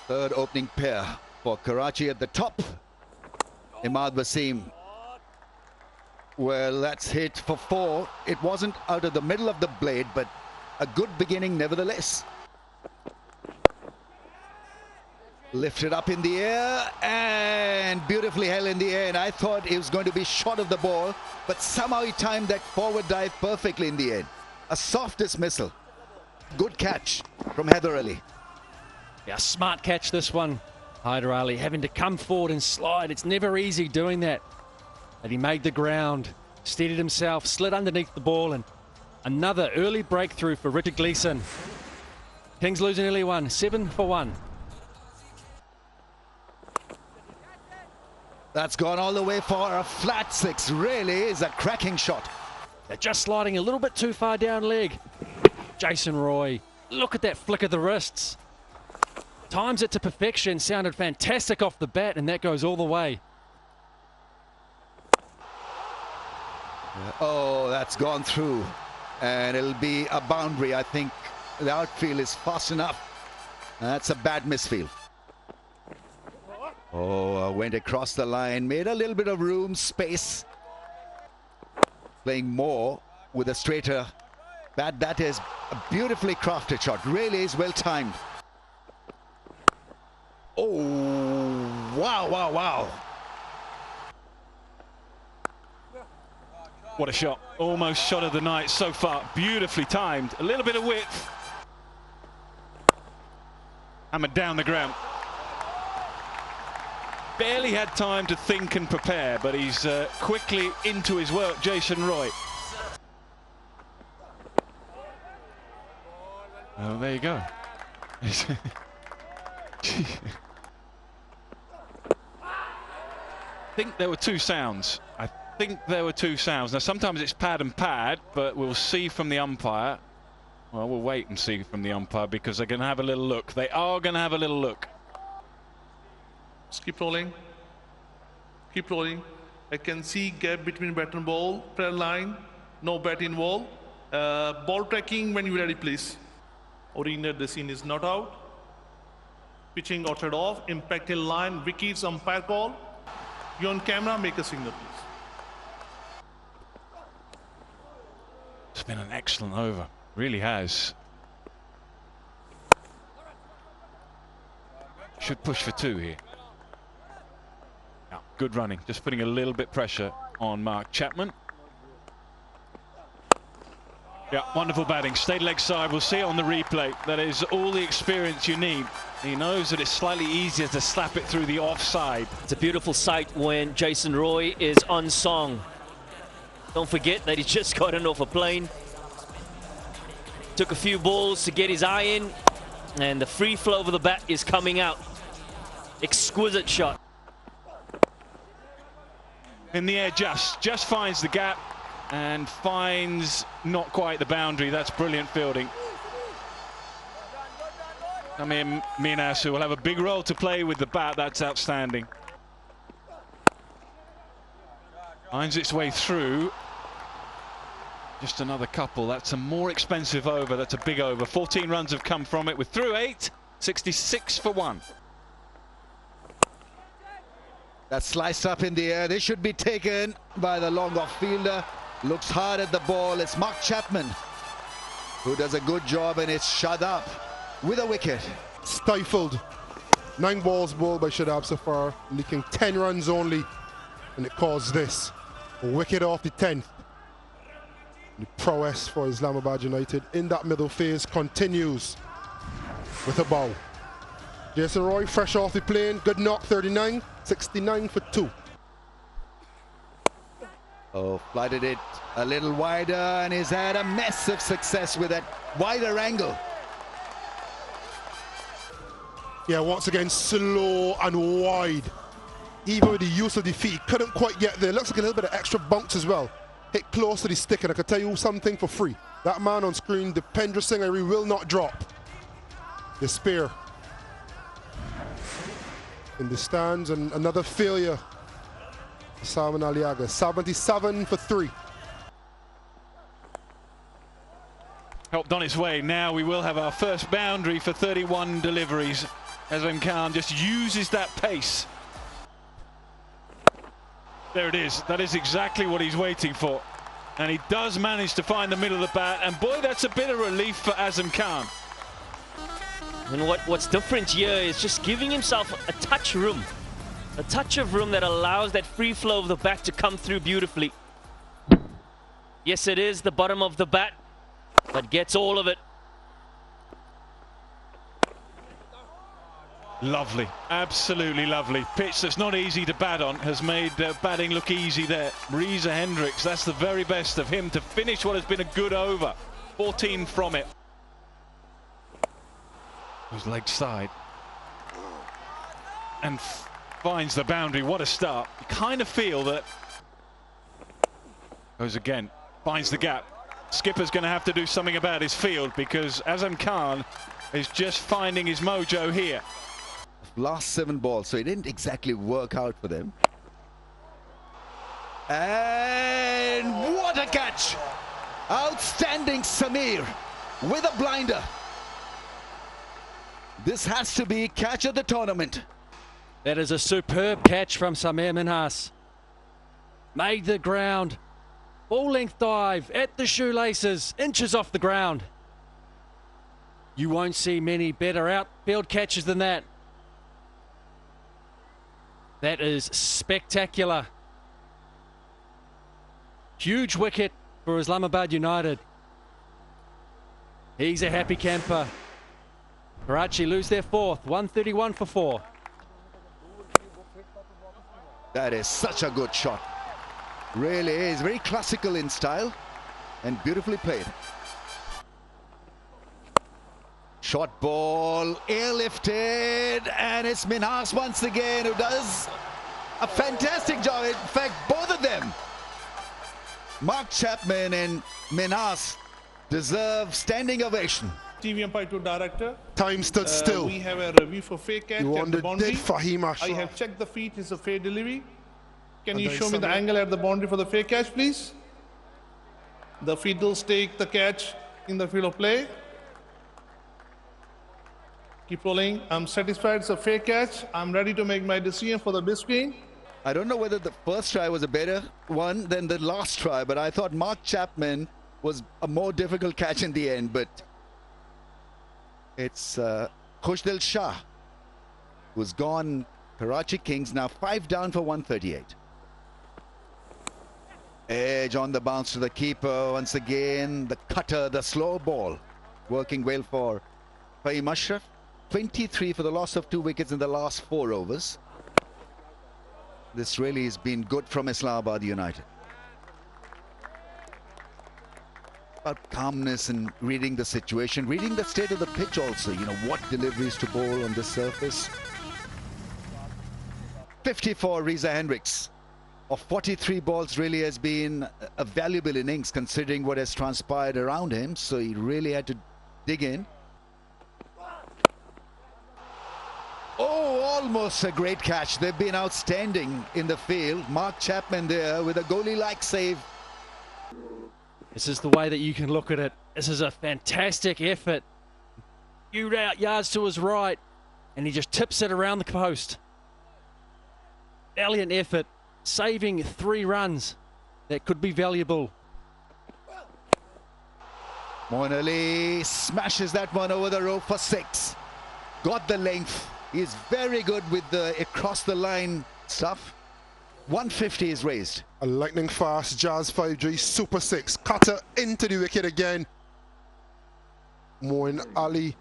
Third opening pair for Karachi at the top. Imad Wasim. Well, that's hit for 4. It wasn't out of the middle of the blade, but a good beginning nevertheless. Lifted up in the air and beautifully held in the air. And I thought it was going to be short of the ball, but somehow he timed that forward dive perfectly in the end. A soft dismissal. Good catch from Heather Ali. Yeah, smart catch this one. Hyder Ali having to come forward and slide. It's never easy doing that. And he made the ground, steadied himself, slid underneath the ball, and another early breakthrough for Richard Gleeson. Kings lose an early one, 7 for 1. That's gone all the way for a flat 6. Really is a cracking shot. They're just sliding a little bit too far down leg. Jason Roy, look at that flick of the wrists. Times it to perfection, sounded fantastic off the bat, and that goes all the way. Oh, that's gone through, and it'll be a boundary. I think the outfield is fast enough. That's a bad misfield. Oh, went across the line, made a little bit of room, space. Playing more with a straighter bat. That is a beautifully crafted shot. Really is well timed. Oh, wow, wow, wow. What a shot. Almost shot of the night so far. Beautifully timed. A little bit of width. Hammered down the ground. Barely had time to think and prepare, but he's quickly into his work, Jason Roy. Oh, there you go. I think there were 2 sounds. I think there were 2 sounds. Now, sometimes it's pad and pad, but we'll see from the umpire. Well, we'll wait and see from the umpire because they're going to have a little look. They are going to have a little look. Just keep rolling. Keep rolling. I can see gap between bat and ball. Prayer line. No bat involved. Ball tracking when you're ready, please. Originator, the scene is not out. Pitching outside off. Impact in line. Wickets, umpire call. You're on camera, make a signal, please. It's been an excellent over. Really has. Should push for 2 here. Yeah, good running. Just putting a little bit pressure on Mark Chapman. Yeah, wonderful batting. Stayed leg side. We'll see it on the replay. That is all the experience you need. He knows that it's slightly easier to slap it through the offside. It's a beautiful sight when Jason Roy is on song. Don't forget that he just gotten off a plane. Took a few balls to get his eye in, and the free flow of the bat is coming out. Exquisite shot. In the air, just finds the gap and finds not quite the boundary. That's brilliant fielding. I mean, Minasu will have a big role to play with the bat. That's outstanding. Finds its way through. Just another couple. That's a more expensive over. That's a big over. 14 runs have come from it. We're through 8. 66 for 1. That's sliced up in the air. This should be taken by the long off fielder. Looks hard at the ball. It's Mark Chapman who does a good job, and it's shut up with a wicket. Stifled. 9 balls bowled by Shadab so far, leaking 10 runs only, and it caused this. A wicket off the 10th. The prowess for Islamabad United in that middle phase continues with a bow. Jason Roy fresh off the plane, good knock, 39, 69 for 2. Oh, flighted it a little wider, and he's had a massive success with that wider angle. Yeah, once again, slow and wide. Even with the use of the feet, he couldn't quite get there. Looks like a little bit of extra bounce as well. Hit close to the stick, and I can tell you something for free. That man on screen, Dipendra Singh, will not drop. The spear in the stands, and another failure. Salman Aliaga, 77 for 3. Helped on its way. Now we will have our first boundary for 31 deliveries. Azam Khan just uses that pace. There it is. That is exactly what he's waiting for. And he does manage to find the middle of the bat. And boy, that's a bit of relief for Azam Khan. And what's different here is just giving himself a touch of room that allows that free flow of the bat to come through beautifully. Yes, it is the bottom of the bat, but gets all of it. Lovely, absolutely lovely. Pitch that's not easy to bat on has made batting look easy there. Reza Hendricks, that's the very best of him to finish what has been a good over. 14 from it. Goes leg side. And finds the boundary. What a start. You kind of feel that. Goes again. Finds the gap. Skipper's going to have to do something about his field because Azam Khan is just finding his mojo here. Last 7 balls, so it didn't exactly work out for them. And what a catch! Outstanding Samir with a blinder. This has to be catch of the tournament. That is a superb catch from Samir Minhas. Made the ground. Full length dive at the shoelaces, inches off the ground. You won't see many better outfield catches than that. That is spectacular. Huge wicket for Islamabad United. He's a happy camper. Karachi lose their 4th, 131 for 4. That is such a good shot. Really is. Very classical in style and beautifully played. Short ball, airlifted, and it's Minhas once again who does a fantastic job. In fact, both of them, Mark Chapman and Minhas, deserve standing ovation. TV umpire to director. Time stood still. We have a review for fair catch You at the boundary. Fahim I Ashraf. have checked the feet. It's a fair delivery. Can you then show me the angle at the boundary for the fair catch, please? The fiddles take the catch in the field of play. Keep rolling. I'm satisfied. It's a fair catch. I'm ready to make my decision for the big screen. I don't know whether the first try was a better one than the last try, but I thought Mark Chapman was a more difficult catch in the end. But it's Khushdil Shah who's gone. Karachi Kings now 5 down for 138. Edge on the bounce to the keeper once again. The cutter, the slow ball, working well for Fahim Ashraf. 23 for the loss of 2 wickets in the last 4 overs. This really has been good from Islamabad United. About calmness and reading the situation, reading the state of the pitch also. You know, what deliveries to bowl on the surface. 54 Reza Hendricks of 43 balls really has been a valuable innings considering what has transpired around him. So he really had to dig in. Oh, almost a great catch. They've been outstanding in the field. Mark Chapman there with a goalie-like save. This is the way that you can look at it. This is a fantastic effort. Few yards to his right, and he just tips it around the post. Valiant effort, saving 3 runs that could be valuable. Moin Ali smashes that one over the rope for 6. Got the length. He's very good with the across the line stuff. 150 is raised. A lightning fast Jazz 5G Super 6. Cutter into the wicket again. Moin Ali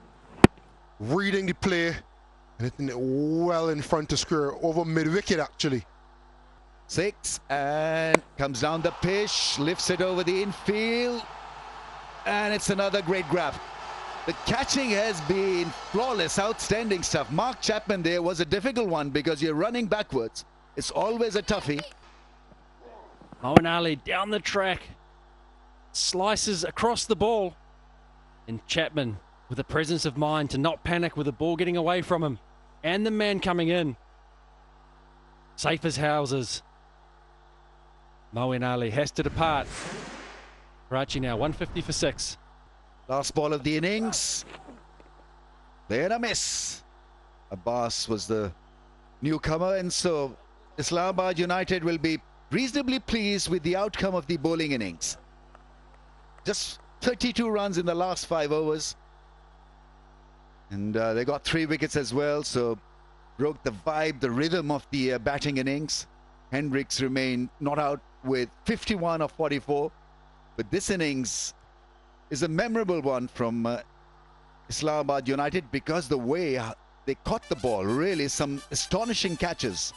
reading the play and hitting it well in front of square, over mid-wicket actually. 6 and comes down the pitch, lifts it over the infield, and it's another great grab. The catching has been flawless, outstanding stuff. Mark Chapman there was a difficult one because you're running backwards. It's always a toughie. Moin Ali down the track, slices across the ball, and Chapman with the presence of mind to not panic with the ball getting away from him and the man coming in. Safe as houses. Moin Ali has to depart. Karachi now 150 for 6. Last ball of the innings. Then a miss. Abbas was the newcomer, and so Islamabad United will be reasonably pleased with the outcome of the bowling innings. Just 32 runs in the last 5 overs. And they got 3 wickets as well, so broke the vibe, the rhythm of the batting innings. Hendricks remained not out with 51 of 44. But this innings is a memorable one from Islamabad United because the way they caught the ball, really some astonishing catches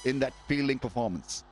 in that fielding performance.